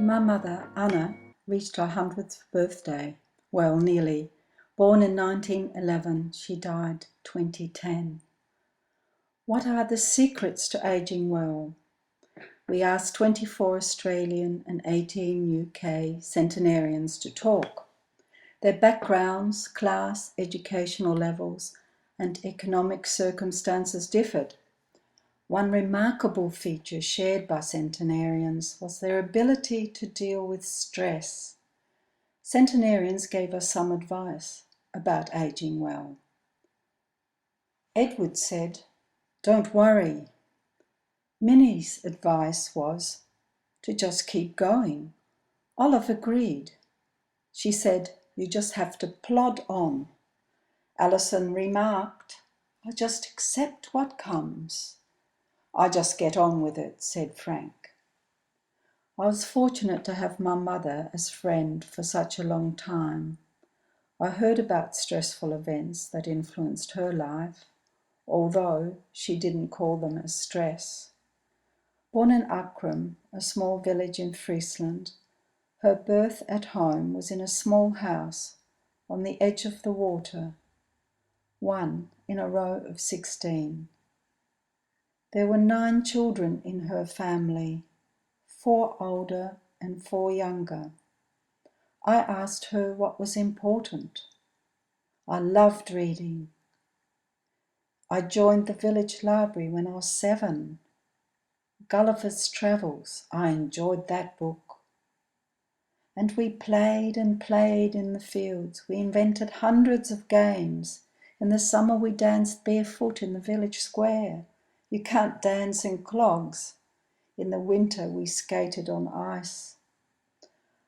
My mother, Anna, reached her 100th birthday. Well, nearly. Born in 1911, she died 2010. What are the secrets to ageing well? We asked 24 Australian and 18 UK centenarians to talk. Their backgrounds, class, educational levels, and economic circumstances differed. One remarkable feature shared by centenarians was their ability to deal with stress. Centenarians gave us some advice about ageing well. Edward said, "Don't worry." Minnie's advice was to just keep going. Olive agreed. She said, "You just have to plod on." Alison remarked, "I just accept what comes." "I just get on with it," said Frank. I was fortunate to have my mother as friend for such a long time. I heard about stressful events that influenced her life, although she didn't call them as stress. Born in Akram, a small village in Friesland, her birth at home was in a small house on the edge of the water, one in a row of 16. There were 9 children in her family, 4 older and 4 younger. I asked her what was important. I loved reading. I joined the village library when I was 7. Gulliver's Travels, I enjoyed that book. And we played and played in the fields. We invented hundreds of games. In the summer we danced barefoot in the village square. You can't dance in clogs. In the winter we skated on ice.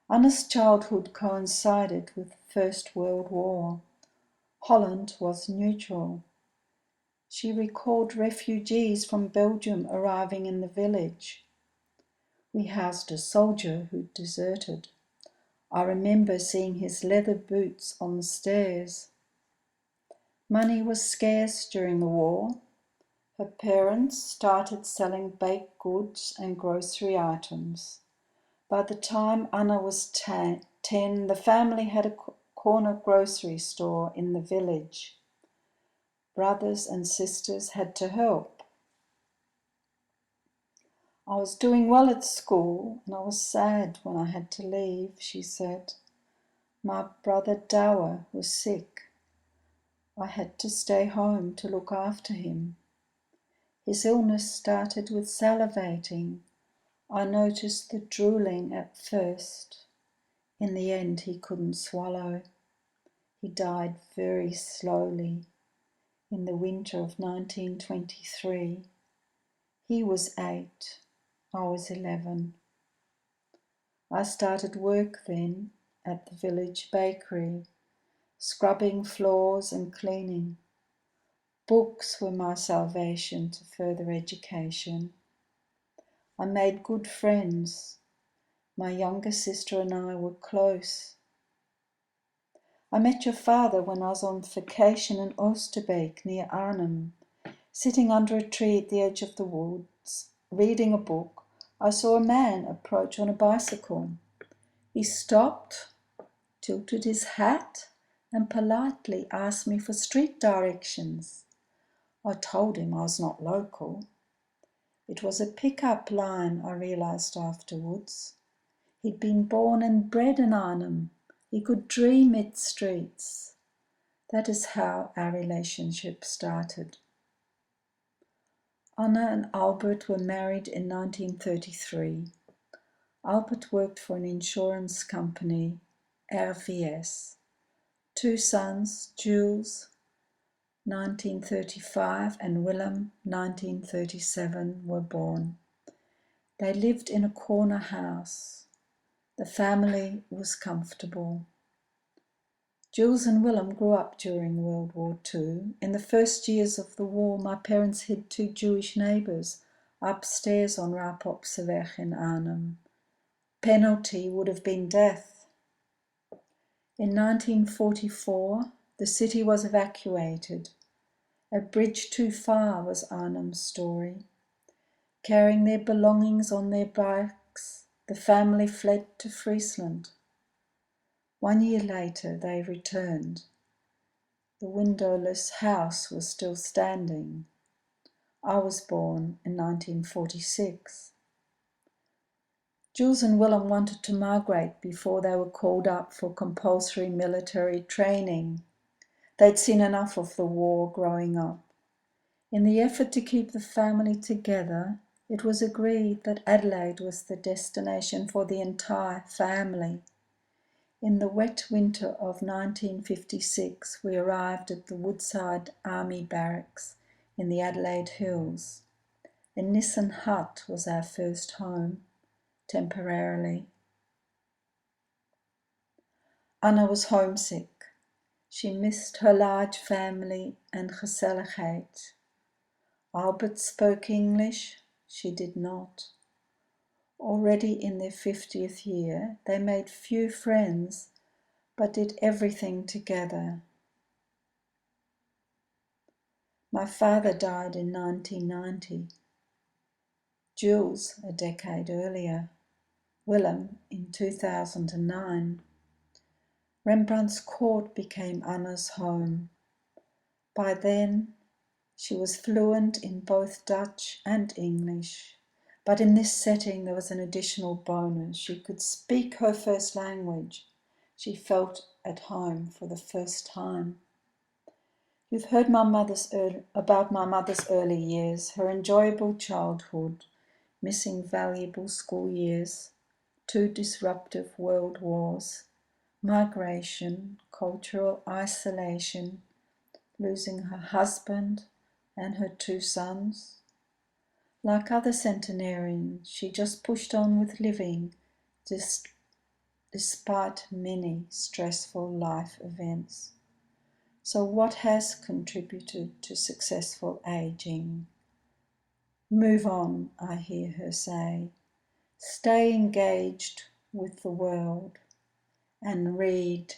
Anna's childhood coincided with the First World War. Holland was neutral. She recalled refugees from Belgium arriving in the village. We housed a soldier who deserted. I remember seeing his leather boots on the stairs. Money was scarce during the war. Her parents started selling baked goods and grocery items. By the time Anna was 10, the family had a corner grocery store in the village. Brothers and sisters had to help. "I was doing well at school and I was sad when I had to leave," she said. "My brother Dawa was sick. I had to stay home to look after him. His illness started with salivating. I noticed the drooling at first. In the end, he couldn't swallow. He died very slowly in the winter of 1923. He was 8. I was 11. I started work then at the village bakery, scrubbing floors and cleaning. Books were my salvation to further education. I made good friends. My younger sister and I were close. I met your father when I was on vacation in Oosterbeek near Arnhem. Sitting under a tree at the edge of the woods, reading a book, I saw a man approach on a bicycle. He stopped, tilted his hat, and politely asked me for street directions. I told him I was not local. It was a pick-up line, I realised afterwards. He'd been born and bred in Arnhem. He could dream its streets. That is how our relationship started. Anna and Albert were married in 1933. Albert worked for an insurance company, RVS. 2 sons, Jules, 1935, and Willem, 1937, were born. They lived in a corner house. The family was comfortable. Jules and Willem grew up during World War II. In the first years of the war, my parents hid 2 Jewish neighbours upstairs on Rapopseweg in Arnhem. Penalty would have been death. In 1944, the city was evacuated. A bridge too far was Arnhem's story. Carrying their belongings on their bikes, The family fled to Friesland. 1 year later they returned. The windowless house was still standing. I was born in 1946. Jules and Willem wanted to migrate before they were called up for compulsory military training. They'd seen enough of the war growing up. In the effort to keep the family together, it was agreed that Adelaide was the destination for the entire family. In the wet winter of 1956, we arrived at the Woodside Army Barracks in the Adelaide Hills. A Nissen hut was our first home, temporarily. Anna was homesick. She missed her large family and gezelligheid. Albert spoke English, she did not. Already in their 50th year, they made few friends, but did everything together. My father died in 1990. Jules a decade earlier. Willem in 2009. Rembrandt's court became Anna's home. By then, she was fluent in both Dutch and English. But in this setting, there was an additional bonus. She could speak her first language. She felt at home for the first time. You've heard about my mother's early years, her enjoyable childhood, missing valuable school years, 2 disruptive world wars, migration, cultural isolation, losing her husband and her 2 sons. Like other centenarians, she just pushed on with living, despite many stressful life events. So what has contributed to successful aging? Move on, I hear her say. Stay engaged with the world and read.